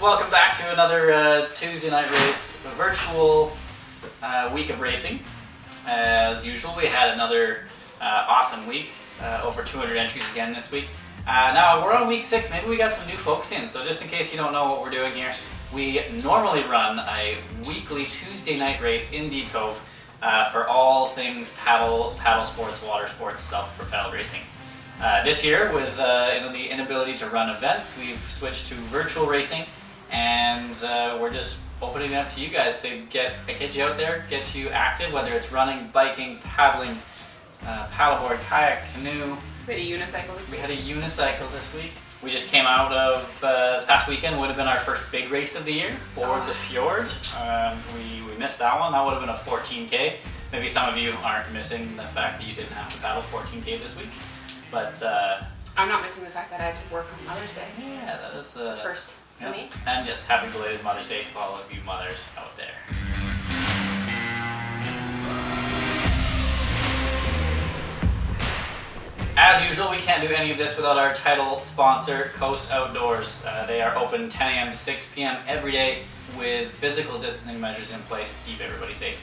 Welcome back to another Tuesday night race, a virtual week of racing. As usual, we had another awesome week, over 200 entries again this week. Now we're on week 6, maybe we got some new folks in, so just in case you don't know what we're doing here, we normally run a weekly Tuesday night race in Deep Cove for all things paddle sports, water sports, self-propelled racing. This year, with the inability to run events, we've switched to virtual racing, and we're just opening it up to you guys to get you out there, get you active, whether it's running, biking, paddling, paddleboard, kayak, canoe. We had a unicycle this week. We just came out of this past weekend. Would have been our first big race of the year, board the fjord. We missed that one. That would have been a 14K. Maybe some of you aren't missing the fact that you didn't have to paddle 14K this week, but I'm not missing the fact that I had to work on Mother's Day. Yeah, that is the first for me. And just happy belated Mother's Day to all of you mothers out there. As usual, we can't do any of this without our title sponsor, Coast Outdoors. They are open 10 a.m. to 6 p.m. every day with physical distancing measures in place to keep everybody safe.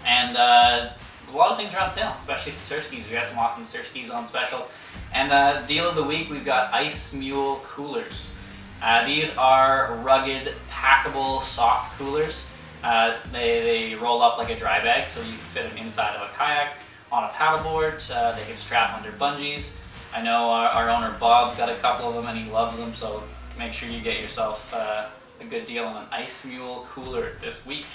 And a lot of things are on sale, especially the surfskis. We got some awesome surfskis on special. And deal of the week, we've got Ice Mule coolers. These are rugged, packable, soft coolers. They roll up like a dry bag, so you can fit them inside of a kayak, on a paddleboard. They can strap under bungees. I know our owner Bob's got a couple of them and he loves them, so make sure you get yourself a good deal on an Ice Mule cooler this week.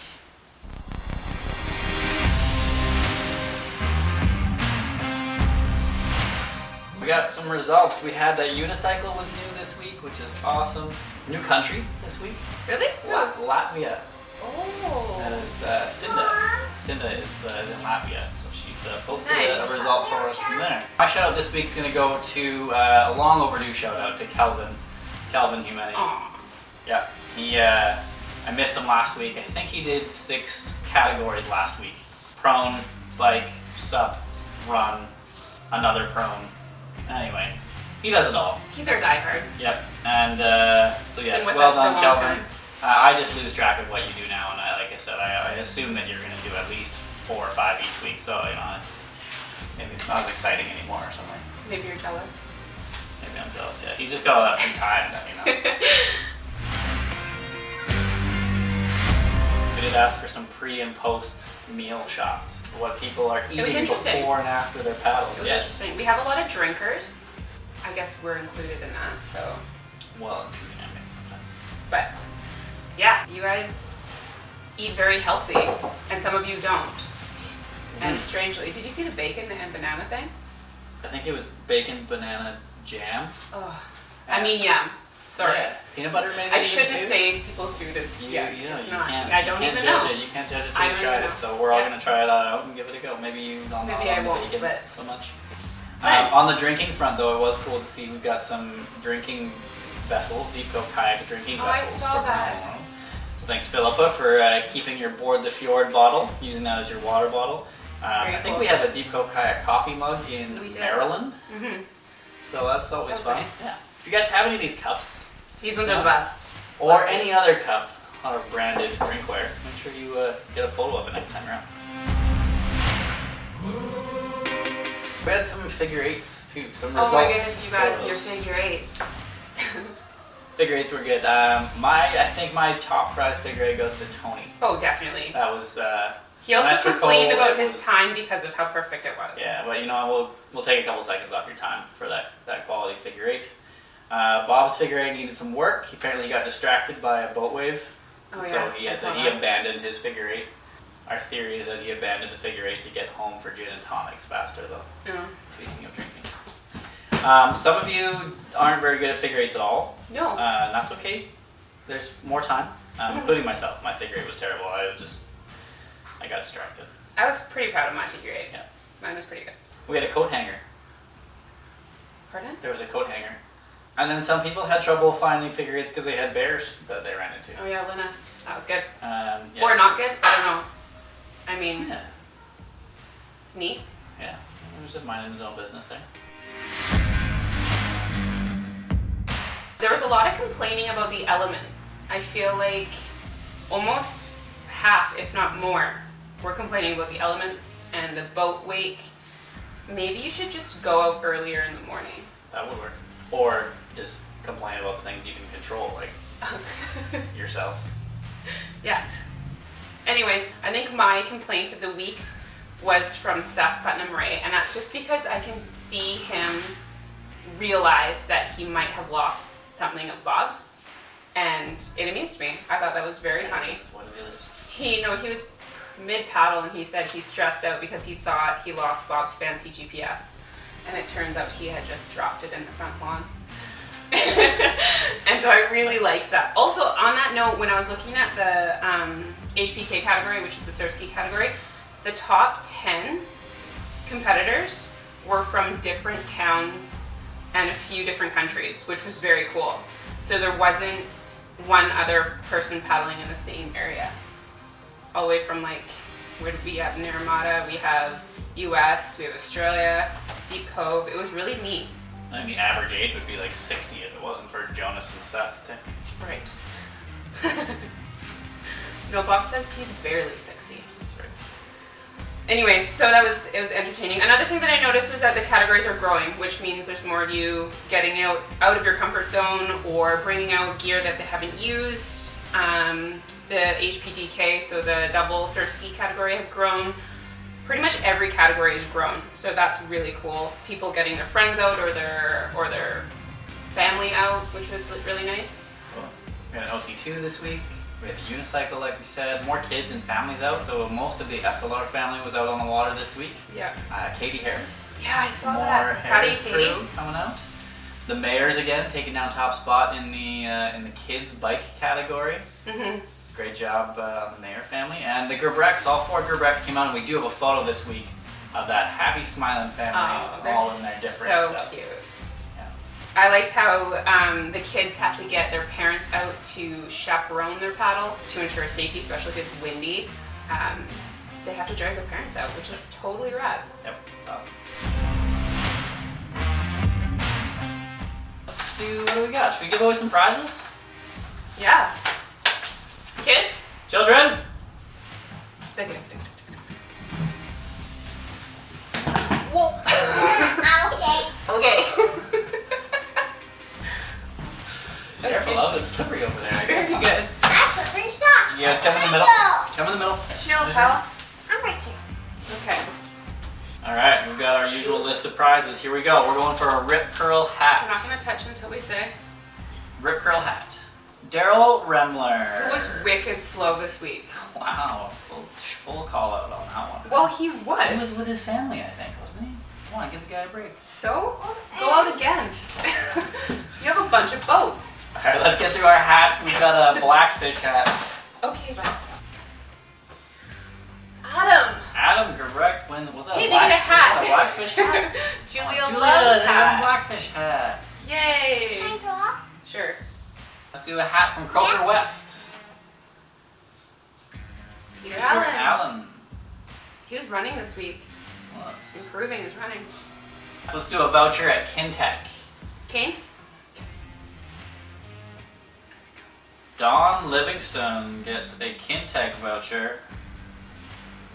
We got some results. We had that unicycle was new this week, which is awesome. New country this week. Really? Latvia. Oh. That is Cinda. Cinda is in Latvia, so she's posted a result for us from there. My shout out this week is going to go to a long overdue shout out to Kelvin Humanity. Aww. Yeah, I missed him last week. I think he did 6 categories last week: prone, bike, sup, run, another prone. Anyway, he does it all. He's our diehard. Yep, and so yes, well done, Kelvin. I just lose track of what you do now, and like I said, I assume that you're going to do at least 4 or 5 each week, so maybe it's not as exciting anymore or something. Maybe you're jealous. Maybe I'm jealous, yeah. He's just got all that free time, We did ask for some pre and post meal shots, what people are eating before and after their paddles. It was interesting. We have a lot of drinkers. I guess we're included in that, so. Well, yeah, maybe sometimes. But yeah, you guys eat very healthy, and some of you don't. And strangely, did you see the bacon and banana thing? I think it was bacon banana jam. Oh, I mean yum. Sorry. Yeah. Peanut butter maybe. I shouldn't say people's food is it's not. Can't, I don't even know. You can't judge it till you try it. So we're all gonna try it out and give it a go. Maybe you don't know I won't, bacon but so much. Nice. On the drinking front, though, it was cool to see we've got some drinking vessels, Deep Cove kayak drinking vessels. I saw that. So thanks, Philippa, for keeping your board the fjord bottle, using that as your water bottle. I think we have a Deep Cove kayak coffee mug in Maryland. Mm-hmm. So that's always fun. Nice. Yeah. If you guys have any of these cups, these ones are the best. Or any other cup or branded drinkware, make sure you get a photo of it next time around. We had some figure eights too, some results. Oh my goodness, you guys, your figure eights. Figure eights were good. I think my top prize figure eight goes to Tony. Oh, definitely. That was he also complained about his time because of how perfect it was. Yeah, but we'll take a couple seconds off your time for that quality figure eight. Bob's figure eight needed some work. Apparently he got distracted by a boat wave. Oh, so yeah. he abandoned his figure eight. Our theory is that he abandoned the figure eight to get home for gin and tonics faster, though. Yeah. Speaking of drinking. Some of you aren't very good at figure eights at all. No. That's okay. There's more time, including myself. My figure eight was terrible. I got distracted. I was pretty proud of my figure eight. Yeah. Mine was pretty good. We had a coat hanger. Pardon? There was a coat hanger. And then some people had trouble finding figure eights because they had bears that they ran into. Oh yeah, Linus. That was good. Yes. Or not good? I don't know. I mean, yeah. It's neat. Yeah, he was just minding his own business there. There was a lot of complaining about the elements. I feel like almost half, if not more, were complaining about the elements and the boat wake. Maybe you should just go out earlier in the morning. That would work. Or just complain about the things you can control, like yourself. Yeah. Anyways, I think my complaint of the week was from Seth Putnam-Ray, and that's just because I can see him realize that he might have lost something of Bob's, and it amused me. I thought that was very funny. That's what it is. He was mid-paddle, and he said he stressed out because he thought he lost Bob's fancy GPS, and it turns out he had just dropped it in the front lawn. And so I really liked that. Also, on that note, when I was looking at the HPK category, which is the surfski category, the top 10 competitors were from different towns and a few different countries, which was very cool. So there wasn't one other person paddling in the same area. All the way from, like, where did we have Naramata, we have US, we have Australia, Deep Cove. It was really neat. I think the average age would be like 60 if it wasn't for Jonas and Seth. Right. No, Bob says he's barely 60. That's right. Anyways, so it was entertaining. Another thing that I noticed was that the categories are growing, which means there's more of you getting out of your comfort zone or bringing out gear that they haven't used. The HPDK, so the double surfski category, has grown. Pretty much every category has grown, so that's really cool. People getting their friends out or their family out, which was really nice. Cool. We had an OC2 this week. We had the unicycle, like we said. More kids and families out, so most of the SLR family was out on the water this week. Yeah. Katie Harris. Yeah, I saw More that. Howdy, Harris Katie. crew coming out. The Mayors again taking down top spot in the kids bike category. Mm-hmm. Great job, the Mayor family. And the Gerbrecks, all 4 Gerbrecks came out, and we do have a photo this week of that happy smiling family, all in their different so stuff. Cute. Yeah. I liked how the kids have to get their parents out to chaperone their paddle to ensure safety, especially if it's windy. They have to drag their parents out, which is totally rad. Yep, it's awesome. Let's see, what do we got? Should we give away some prizes? Yeah. Kids? Children? Whoa. Okay. Careful, love, it's slippery over there. I guess. Very good. That's slippery socks. You guys come in the middle. Come in the middle. Chill, pal. I'm right here. Okay. Alright, we've got our usual list of prizes. Here we go. We're going for a Rip Curl hat. We're not going to touch until we say. Rip Curl hat. Daryl Remler. Who was wicked slow this week? Wow, full call out on that one. Well, he He was with was. his family, I think, wasn't he? Come on, give the guy a break. So, go out again. You have a bunch of boats. Alright, let's get through our hats. We've got a blackfish hat. Okay, bye. Adam. Adam Gerbrecht, was that Hey, a they get a was hat. that a blackfish hat? Julia Julia, loves they have a hats. blackfish hat. Yay. Can I draw? Sure. Let's do a hat from Croker West. Peter Peter Allen. Allen. He was running this week. Was. Improving his running. Let's do a voucher at Kintech. Kane? Don Livingston gets a Kintech voucher.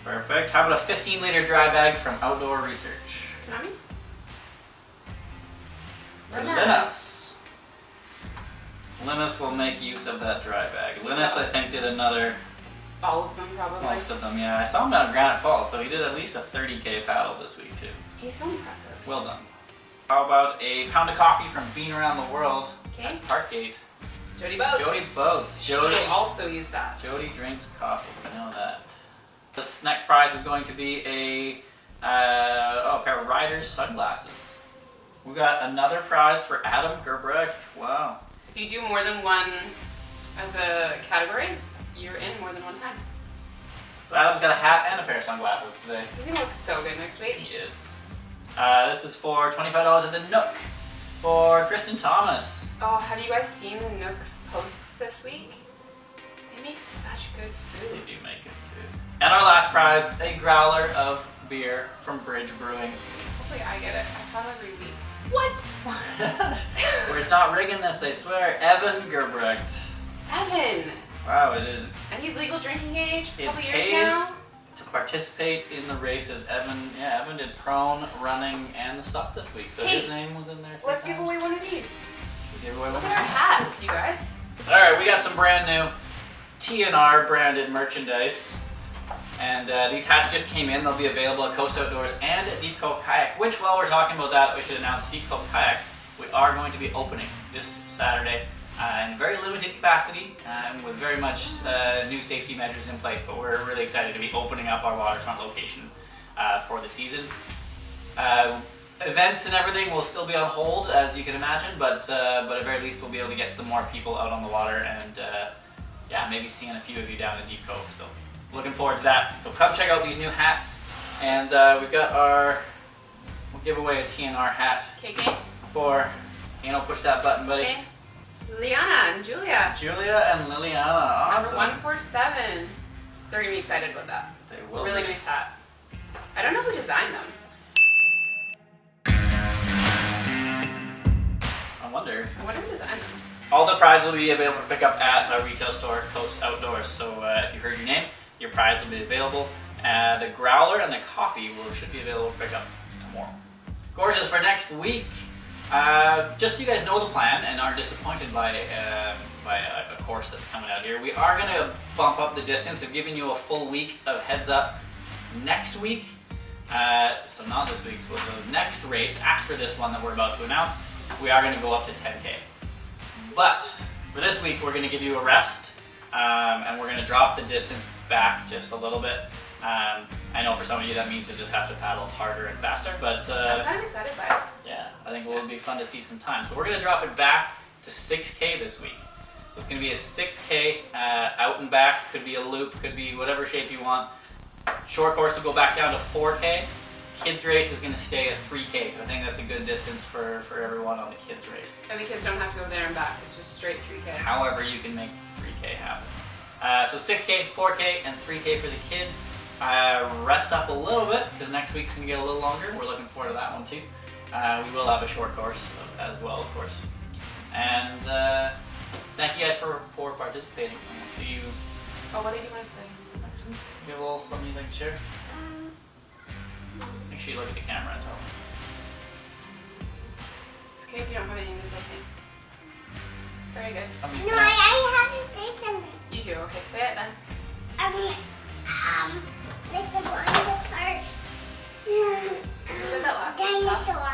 Perfect. How about a 15-liter dry bag from Outdoor Research? Konami? For Linus. Linus. Linus will make use of that dry bag. Linus, I think, did another, All of them, probably. most of them, yeah. I saw him down at Granite Falls, so he did at least a 30K paddle this week, too. He's so impressive. Well done. How about a pound of coffee from Bean Around the World Okay. at Parkgate? Jody Boats. Jody Boats. She Jody. will also use that. Jody drinks coffee, we know that. This next prize is going to be a pair of Riders sunglasses. We got another prize for Adam Gerbrecht. Wow. If you do more than one of the categories, you're in more than one time. So Adam's got a hat and a pair of sunglasses today. He's gonna look so good next week. He is. This is for $25 at the Nook for Kristen Thomas. Oh, have you guys seen the Nooks posts this week? They make such good They food. do make good food. And our last prize, a growler of beer from Bridge Brewing. Hopefully I get it. I have every week. What? We're not rigging this, I swear. Evan Gerbrecht. Evan! 18. Wow, it is. And he's legal drinking age for a It couple years pays now. to participate in the races. Evan did prone, running, and the sup this week, so Hey, his name was in there. Let's give away one of these. Give away Look one. at our hats, you guys. All right, we got some brand new TNR branded merchandise. And these hats just came in. They'll be available at Coast Outdoors and at Deep Cove Kayak, which while we're talking about that, we should announce Deep Cove Kayak. We are going to be opening this Saturday in very limited capacity and with very much new safety measures in place, but we're really excited to be opening up our waterfront location for the season. Events and everything will still be on hold, as you can imagine, but at the very least we'll be able to get some more people out on the water and yeah, maybe seeing a few of you down in Deep Cove. So looking forward to that. So come check out these new hats, and we've got we'll give away a TNR hat KK. for, push that button, buddy. Okay. Liana and Julia. Julia and Liliana, awesome. Number 147. They're gonna be excited about that. They It's a will really be. nice hat. I don't know who designed them. I wonder. I wonder who designed them. All the prizes will be available for pickup at our retail store, Coast Outdoors. So if you heard your name, your prize will be available. The growler and the coffee should be available for pickup tomorrow. Gorgeous for next week. Just so you guys know the plan and aren't disappointed by a course that's coming out here, we are going to bump up the distance. I've given you a full week of heads up next week. So not this week, so the next race after this one that we're about to announce, we are going to go up to 10K. But for this week, we're going to give you a rest, and we're going to drop the distance back just a little bit. I know for some of you that means you just have to paddle harder and faster, but I'm kind of excited by it. yeah, I think it will be fun to see some time. So we're going to drop it back to 6K this week. So it's going to be a 6K out and back, could be a loop, could be whatever shape you want. Short course will go back down to 4K. Kids race is going to stay at 3K. I think that's a good distance for everyone on the kids race. And the kids don't have to go there and back. It's just straight 3K. However you can make 3K happen. So 6K, 4K, and 3K for the kids. Rest up a little bit because next week's going to get a little longer. We're looking forward to that one too. We will have a short course as well, of course. And thank you guys for participating. And we'll see you Oh, what did you want to say? next week. You have a little something you'd like to share? Make sure you look at the camera and tell them. It's okay if you don't have anything to say. Very good. No, I have to say something. You too. Okay, say it then. Like the one of the parks. You said that last week. Dinosaur.